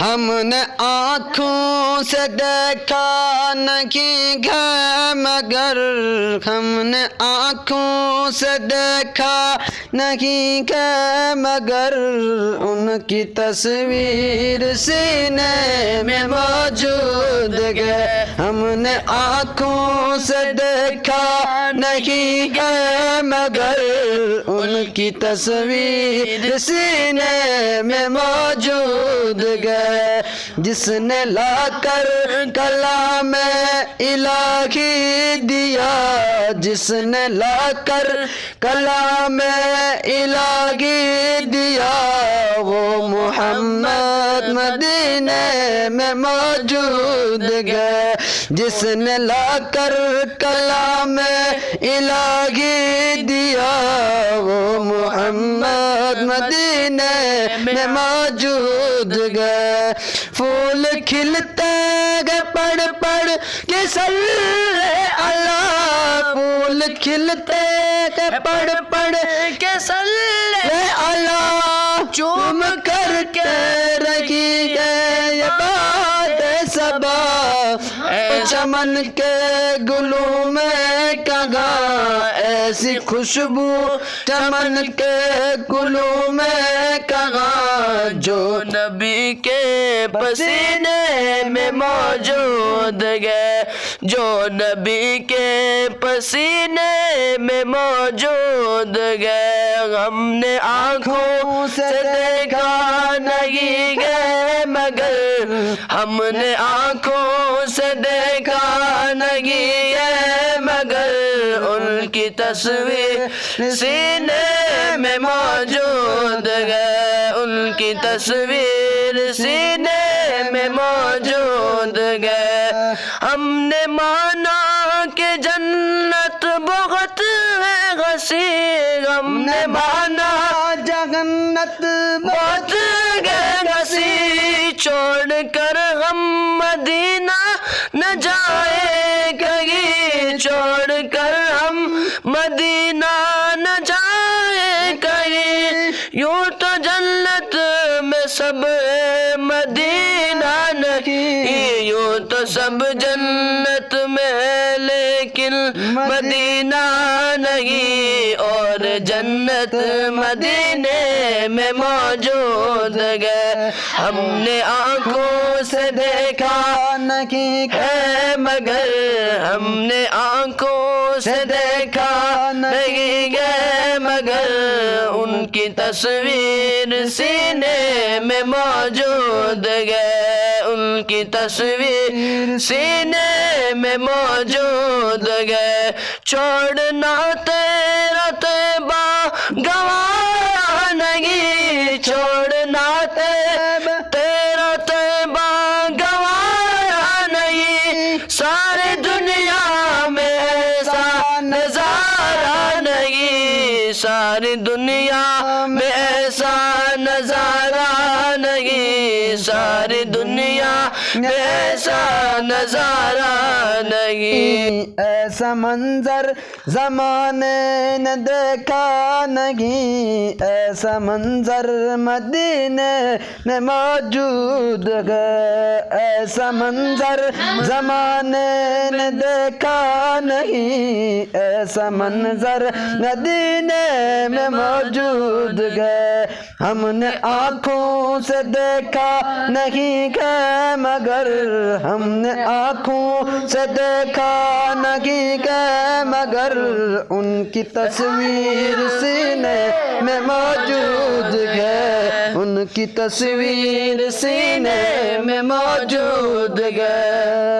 ہم نے آنکھوں سے دیکھا نہیں ہے مگر ہم نے آنکھوں سے دیکھا نہیں ہے مگر ان کی تصویر سینے میں موجود ہے ہم نے آنکھوں سے دیکھا نہیں ہے مگر ان کی تصویر سینے میں موجود ہے جس نے لا کر کلام الہی دیا جس نے لا کر کلام الہی دیا وہ محمد مدینے میں موجود ہے جس نے لا کر کلام الہی دیا وہ محمد مدینے میں موجود ہے پھول کھلتے گئے پڑھ پڑھ کے صلی اللہ پھول کھلتے گئے پڑھ پڑھ کے صلی اللہ چوم کر کے رکھی گئے یہ بات صبا چمن کے گلوں میں کہاں ایسی خوشبو چمن کے گلوں میں کہاں جو نبی کے پسینے میں موجود ہے جو نبی کے پسینے میں موجود ہے ہم نے آنکھوں سے دیکھا نہیں ہے مگر ہم نے آنکھوں سے دیکھا نہیں ہے مگر ان کی تصویر سینے میں موجود ہے ان کی تصویر سینے میں موجود ہے ہم نے مانا کہ جنت بہت ہے وسیع ہم نے مانا جنت بہت ہے وسیع چھوڑ کر ہم مدینہ نہ جائے کہیں چھوڑ کر ہم مدینہ نہ جائے کہیں یوں تو جنت میں سب مدینہ نہیں یوں تو سب جنت میں لیکن مدینہ نہیں اور جنت مدینے میں موجود ہے ہم نے آنکھوں سے دیکھا نہیں ہے مگر ہم نے آنکھوں سے دیکھا نہیں ہے مگر ان کی تصویر سینے میں موجود ہے ان کی تصویر سینے میں موجود ہے چھوڑنا تیرا طیبہ گوارا نہیں چھوڑنا تیرا طیبہ گوارا نہیں سارے دنیا میں ایسا نظارہ نہیں ساری دنیا میں ایسا نظارہ نہیں ساری دنیا میں ایسا نظارہ نہیں ایسا منظر زمانے نے دیکھا نہیں ایسا منظر مدینے میں موجود ہے ایسا منظر زمانے نے دیکھا نہیں ایسا منظر مدینے میں موجود ہے ہم نے آنکھوں سے دیکھا نہیں ہے مگر ہم نے آنکھوں سے دیکھا نہیں ہے مگر ان کی تصویر سینے میں موجود ہے ان کی تصویر سینے میں موجود ہے